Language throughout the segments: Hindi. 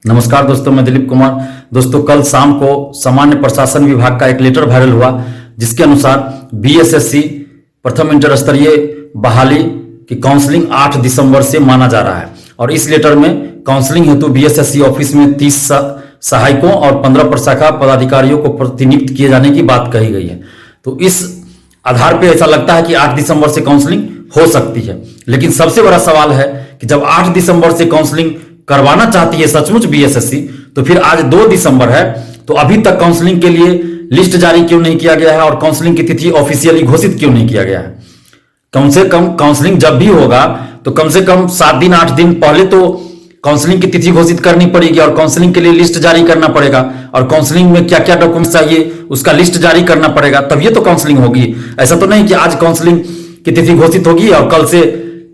नमस्कार दोस्तों, मैं दिलीप कुमार। दोस्तों, कल शाम को सामान्य प्रशासन विभाग का एक लेटर वायरल हुआ जिसके अनुसार बीएसएससी प्रथम इंटर स्तरीय बहाली की काउंसलिंग 8 दिसंबर से माना जा रहा है। और इस लेटर में काउंसलिंग हेतु बीएसएससी ऑफिस में 30 सहायकों और 15 प्रशाखा पदाधिकारियों को प्रतिनियुक्त किए जाने की बात कही गई है। तो इस आधार पर ऐसा लगता है कि 8 दिसंबर से काउंसलिंग हो सकती है। लेकिन सबसे बड़ा सवाल है कि जब 8 दिसंबर से काउंसलिंग करवाना चाहती है सचमुच बीएसएससी, तो फिर आज 2 दिसंबर है, तो अभी तक काउंसलिंग के लिए लिस्ट जारी क्यों नहीं किया गया है और काउंसलिंग की तिथि ऑफिशियली घोषित क्यों नहीं किया गया है। कम से कम काउंसलिंग जब भी होगा तो कम से कम 7 दिन 8 दिन पहले तो काउंसलिंग की तिथि घोषित करनी पड़ेगी और काउंसलिंग के लिए लिस्ट जारी करना पड़ेगा और काउंसलिंग में क्या क्या डॉक्यूमेंट चाहिए उसका लिस्ट जारी करना पड़ेगा, तब ये तो काउंसलिंग होगी। ऐसा तो नहीं कि आज काउंसलिंग की तिथि घोषित होगी और कल से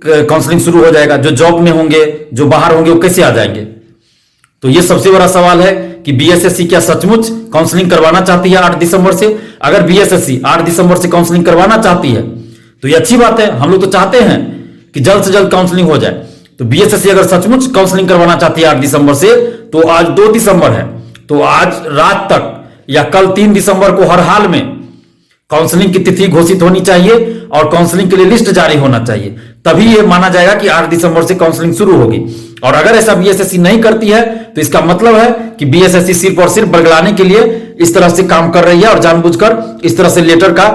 काउंसलिंग शुरू हो जाएगा। जो जॉब में होंगे, जो बाहर होंगे, वो कैसे आ जाएंगे। तो ये सबसे बड़ा सवाल है कि बीएसएससी क्या सचमुच काउंसलिंग करवाना चाहती है 8 दिसंबर से। अगर बीएसएससी 8 दिसंबर से काउंसलिंग करवाना चाहती है तो ये अच्छी बात है। हम लोग तो चाहते हैं कि जल्द से जल्द काउंसलिंग हो जाए। तो बीएसएससी अगर सचमुच काउंसलिंग करवाना चाहती है 8 दिसंबर से, तो आज 2 दिसंबर है, तो आज रात तक या कल 3 दिसंबर को हर हाल में काउंसलिंग की तिथि घोषित होनी चाहिए और काउंसलिंग के लिए लिस्ट जारी होना चाहिए। तभी यह माना जाएगा कि 8 दिसंबर से काउंसलिंग शुरू होगी। और अगर ऐसा बीएसएससी नहीं करती है तो इसका मतलब है कि बीएसएससी सिर्फ और सिर्फ बरगलाने के लिए इस तरह से काम कर रही है और जानबूझकर इस तरह से लेटर का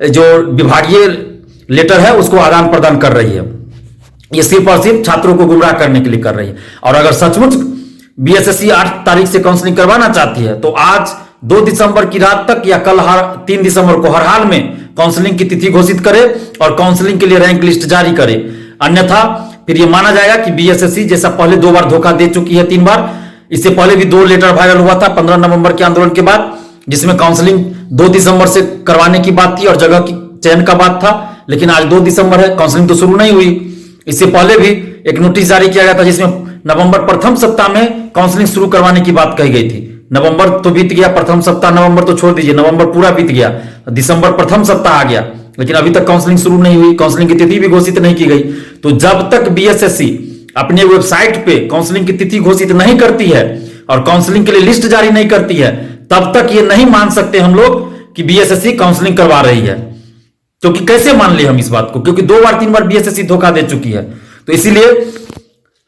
जो विभागीय लेटर है उसको आदान प्रदान कर रही है। ये सिर्फ और सिर्फ छात्रों को गुमराह करने के लिए कर रही है। और अगर सचमुच बीएसएससी 8 तारीख से काउंसलिंग करवाना चाहती है तो आज 2 दिसंबर की रात तक या कल 3 दिसंबर को हर हाल में काउंसलिंग की तिथि घोषित करे और काउंसलिंग के लिए रैंक लिस्ट जारी करे। अन्यथा फिर यह माना जाएगा कि बीएसएससी जैसा पहले 2 बार धोखा दे चुकी है, 3 बार, इससे पहले भी 2 लेटर वायरल हुआ था 15 नवंबर के आंदोलन के बाद, जिसमें काउंसलिंग 2 दिसंबर से करवाने की बात थी और जगह की चयन का बात था। लेकिन आज 2 दिसंबर है, काउंसलिंग तो शुरू नहीं हुई। इससे पहले भी एक नोटिस जारी किया गया था जिसमें नवंबर प्रथम सप्ताह में काउंसलिंग शुरू करवाने की बात कही गई थी। नवंबर तो बीत गया, प्रथम सप्ताह, नवंबर तो छोड़ दीजिए, नवंबर पूरा बीत गया, दिसंबर प्रथम सप्ताह आ गया, लेकिन अभी तक काउंसलिंग शुरू नहीं हुई, काउंसलिंग की तिथि भी घोषित नहीं की गई। तो जब तक बीएसएससी अपने वेबसाइट पे काउंसलिंग की तिथि घोषित नहीं करती है और काउंसलिंग के लिए लिस्ट जारी नहीं करती है, तब तक ये नहीं मान सकते हम लोग कि बीएसएससी काउंसलिंग करवा रही है। क्योंकि कैसे मान ले हम इस बात को, क्योंकि 2 बार 3 बार बीएसएससी धोखा दे चुकी है। तो इसीलिए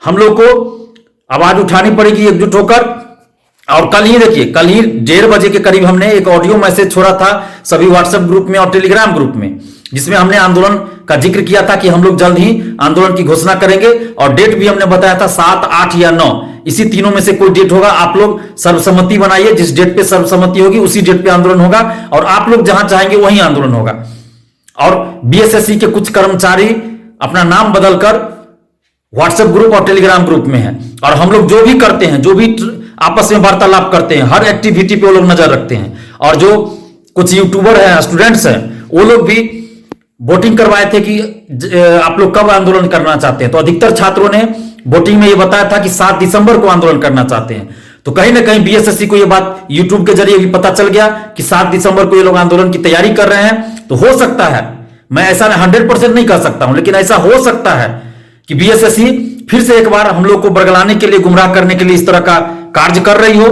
हम लोग को आवाज उठानी पड़ेगी एकजुट होकर। और कल ही देखिए, कल ही 1:30 बजे के करीब हमने एक ऑडियो मैसेज छोड़ा था सभी व्हाट्सएप ग्रुप में और टेलीग्राम ग्रुप में, जिसमें हमने आंदोलन का जिक्र किया था कि हम लोग जल्द ही आंदोलन की घोषणा करेंगे और डेट भी हमने बताया था 7, 8 या 9, इसी तीनों में से कोई डेट होगा। आप लोग सर्वसम्मति बनाइए, जिस डेट पे सर्वसम्मति होगी उसी डेट पे आंदोलन होगा और आप लोग जहां चाहेंगे वहीं आंदोलन होगा। और बीएसएससी के कुछ कर्मचारी अपना नाम बदलकर व्हाट्सएप ग्रुप और टेलीग्राम ग्रुप में है और हम लोग जो भी करते हैं, जो भी आपस में वार्तालाप करते हैं, हर एक्टिविटी पे वो लोग नजर रखते हैं। और जो कुछ यूट्यूबर हैं, स्टूडेंट्स हैं, वो लोग भी वोटिंग करवाए थे कि आप लोग कब आंदोलन करना चाहते हैं। तो अधिकतर छात्रों ने वोटिंग में ये बताया था कि 7 दिसंबर को आंदोलन करना चाहते हैं। तो कहीं ना कहीं बीएसएससी को ये बात यूट्यूब के जरिए भी पता चल गया कि 7 दिसंबर को ये लोग आंदोलन की तैयारी कर रहे हैं। तो हो सकता है, मैं ऐसा 100% नहीं कर सकता हूं, लेकिन ऐसा हो सकता है कि बीएसएससी फिर से एक बार हम लोग को बरगलाने के लिए, गुमराह करने के लिए इस तरह का कार्य कर रही हो,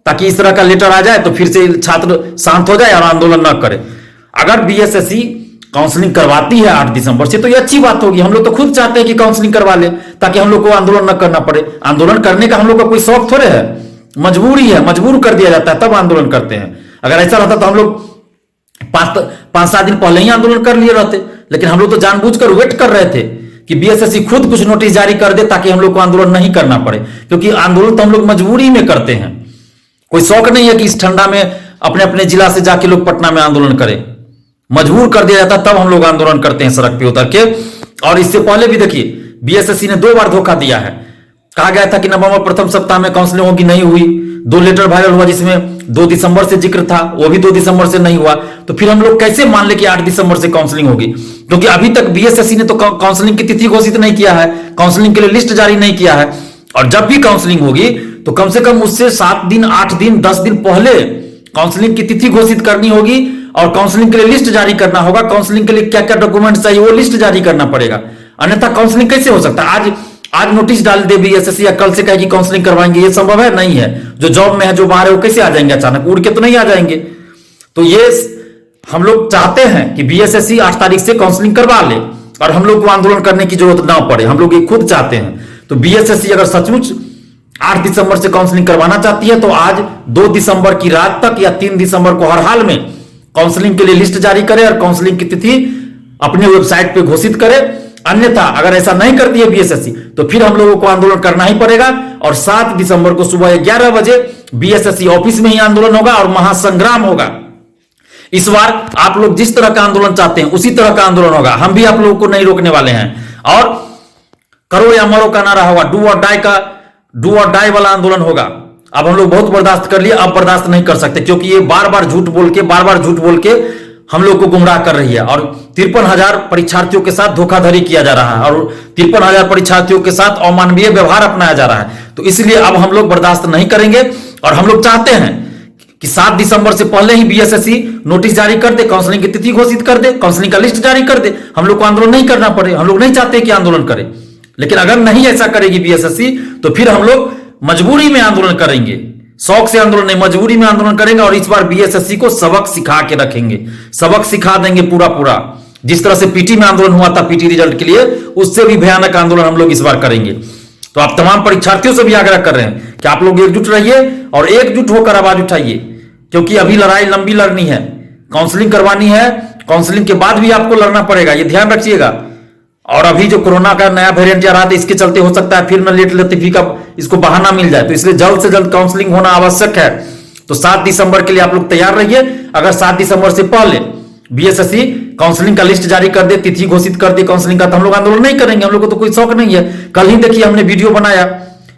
ताकि इस तरह का लेटर आ जाए तो फिर से छात्र शांत हो जाए और आंदोलन न करे। अगर बीएसएससी काउंसलिंग करवाती है 8 दिसंबर से तो ये अच्छी बात होगी। हम लोग तो खुद चाहते हैं कि काउंसलिंग करवा ले ताकि हम लोग को आंदोलन न करना पड़े। आंदोलन करने का हम लोग का कोई शौक थोड़े है, मजबूरी है, मजबूर कर दिया जाता है तब आंदोलन करते हैं। अगर ऐसा रहता तो हम लोग 5-7 दिन पहले ही आंदोलन कर लिए रहते। लेकिन हम लोग तो जानबूझकर वेट कर रहे थे कि बीएसएससी खुद कुछ नोटिस जारी कर दे ताकि हम लोग को आंदोलन नहीं करना पड़े, क्योंकि आंदोलन तो हम लोग मजबूरी में करते हैं। कोई शौक नहीं है कि इस ठंडा में अपने अपने जिला से जाके लोग पटना में आंदोलन करें। मजबूर कर दिया जाता तब हम लोग आंदोलन करते हैं सड़क पे उतर के। और इससे पहले भी देखिए बीएसएससी ने 2 बार धोखा दिया है। कहा गया था कि नवंबर प्रथम सप्ताह में काउंसलिंग होगी, नहीं हुई। 2 लेटर वायरल हुआ जिसमें 2 दिसंबर से जिक्र था, वो भी 2 दिसंबर से नहीं हुआ। तो फिर हम लोग कैसे मान ले कि 8 दिसंबर से काउंसलिंग होगी, क्योंकि अभी तक बीएसएससी ने तो काउंसलिंग की तिथि घोषित नहीं किया है, काउंसलिंग के लिए लिस्ट जारी नहीं किया है। और जब भी काउंसलिंग होगी तो कम से कम उससे 7 दिन, 8 दिन, 10 दिन पहले काउंसलिंग की तिथि घोषित करनी होगी और काउंसलिंग के लिए लिस्ट जारी करना होगा। काउंसलिंग के लिए क्या क्या डॉक्यूमेंट चाहिए वो लिस्ट जारी करना पड़ेगा, अन्यथा काउंसलिंग कैसे हो सकता है। आज आज नोटिस डाल दे बीएसएससी या कल से कहेगी काउंसलिंग करवाएंगे, ये संभव है? नहीं है। जो जॉब में है, जो बाहर है, वो कैसे आ जाएंगे? अचानक उड़ के तो नहीं आ जाएंगे। तो ये हम लोग चाहते हैं कि बीएसएससी 8 तारीख से काउंसलिंग करवा ले और हम लोग को आंदोलन करने की जरूरत ना पड़े। हम लोग ये खुद चाहते हैं। तो बीएसएससी अगर सचमुच 8 दिसंबर से काउंसलिंग करवाना चाहती है तो आज 2 दिसंबर की रात तक या 3 दिसंबर को हर हाल में काउंसलिंग के लिए लिस्ट जारी करे और काउंसलिंग की तिथि अपने वेबसाइट पे घोषित करे। अन्यथा अगर ऐसा नहीं करती है बीएसएससी तो फिर हम लोगों को आंदोलन करना ही पड़ेगा और 7 दिसंबर को सुबह 11 बजे बीएसएससी ऑफिस में ही आंदोलन होगा और महासंग्राम होगा। इस बार आप लोग जिस तरह का आंदोलन चाहते हैं उसी तरह का आंदोलन होगा। हम भी आप लोगों को नहीं रोकने वाले हैं और करो या मरो का नारा होगा, डू और डाई वाला आंदोलन होगा। अब हम लोग बहुत बर्दाश्त कर लिए, अब बर्दाश्त नहीं कर सकते क्योंकि ये बार बार झूठ बोल के हम लोग को गुमराह कर रही है और 53,000 परीक्षार्थियों के साथ धोखाधड़ी किया जा रहा है और 53,000 परीक्षार्थियों के साथ अमानवीय व्यवहार अपनाया जा रहा है। तो इसलिए अब हम लोग बर्दाश्त नहीं करेंगे और हम लोग चाहते हैं कि 7 दिसंबर से पहले ही बीएसएससी नोटिस जारी कर दे, काउंसलिंग की तिथि घोषित कर दे, काउंसलिंग का लिस्ट जारी कर दे। हम लोग को आंदोलन नहीं करना पड़े। हम लोग नहीं चाहते कि आंदोलन करें, लेकिन अगर नहीं ऐसा करेगी बीएसएससी तो फिर हम लोग मजबूरी में आंदोलन करेंगे। शौक से आंदोलन नहीं, मजबूरी में आंदोलन करेंगे और इस बार बीएसएससी को सबक सिखा के रखेंगे, सबक सिखा देंगे पूरा। जिस तरह से पीटी में आंदोलन हुआ था पीटी रिजल्ट के लिए, उससे भी भयानक आंदोलन हम लोग इस बार करेंगे। तो आप तमाम परीक्षार्थियों से भी आग्रह कर रहे हैं कि आप लोग एकजुट रहिए और एकजुट होकर आवाज उठाइए, क्योंकि अभी लड़ाई लंबी लड़नी है, काउंसलिंग करवानी है, काउंसलिंग के बाद भी आपको लड़ना पड़ेगा, ये ध्यान रखिएगा। और अभी जो कोरोना का नया वेरिएंट आ रहा था, इसके चलते हो सकता है फिर न लेट लतीफी का इसको बहाना मिल जाए, तो इसलिए जल्द से जल्द काउंसलिंग होना आवश्यक है। तो 7 दिसंबर के लिए आप लोग तैयार रहिए। अगर 7 दिसंबर से पहले बीएसएससी काउंसलिंग का लिस्ट जारी कर दे, तिथि घोषित कर दे काउंसलिंग का, तो हम लोग आंदोलन नहीं करेंगे। हम लोग को तो कोई शौक नहीं है। कल ही देखिए हमने वीडियो बनाया,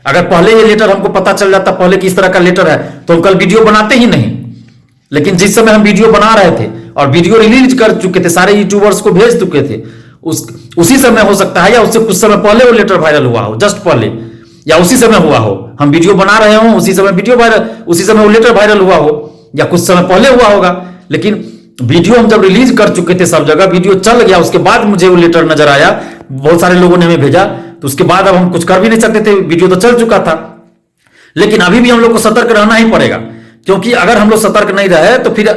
अगर पहले ये लेटर हमको पता चल जाता पहले कि इस तरह का लेटर है तो हम कल वीडियो बनाते ही नहीं। लेकिन जिस समय हम वीडियो बना रहे थे और वीडियो रिलीज कर चुके थे, सारे यूट्यूबर्स को भेज चुके थे, उसी समय हो सकता है या उससे कुछ समय पहले वो लेटर वायरल हुआ हो, जस्ट पहले, या उसी समय हुआ हो। हम वीडियो बना रहे हो उसी समय वीडियो वायरल, उसी समय वो लेटर वायरल हुआ हो या कुछ समय पहले हुआ होगा। लेकिन वीडियो हम जब रिलीज कर चुके थे सब जगह, वीडियो चल गया, उसके बाद मुझे वो लेटर नजर आया, बहुत सारे लोगों ने हमें भेजा, तो उसके बाद अब हम कुछ कर भी नहीं सकते थे, वीडियो तो चल चुका था। लेकिन अभी भी हम लोग को सतर्क रहना ही पड़ेगा, क्योंकि अगर हम लोग सतर्क नहीं रहे तो फिर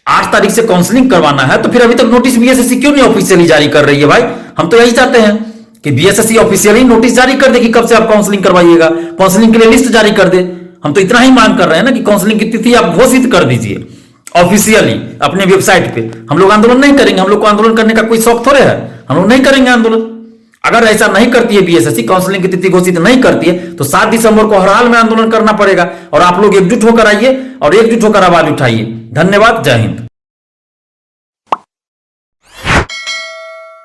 8 तारीख से काउंसलिंग करवाना है, तो फिर अभी तक नोटिस बीएसएससी क्यों नहीं ऑफिशियली जारी कर रही है भाई? हम तो यही चाहते हैं कि बीएसएससी ऑफिशियली नोटिस जारी कर दे कि कब से आप काउंसलिंग करवाइएगा, काउंसलिंग के लिए लिस्ट जारी कर दे। हम तो इतना ही मांग कर रहे हैं ना कि काउंसलिंग की तिथि आप घोषित कर दीजिए ऑफिशियली अपने वेबसाइट पे। हम लोग आंदोलन नहीं करेंगे, हम लोग को आंदोलन करने का कोई शौक थोड़े है, हम लोग नहीं करेंगे आंदोलन। अगर ऐसा नहीं करती है बीएसएससी, काउंसलिंग की तिथि घोषित नहीं करती है, तो 7 दिसंबर को हर हाल में आंदोलन करना पड़ेगा और आप लोग एकजुट होकर आइए और एकजुट होकर आवाज उठाइए। धन्यवाद, जय हिंद।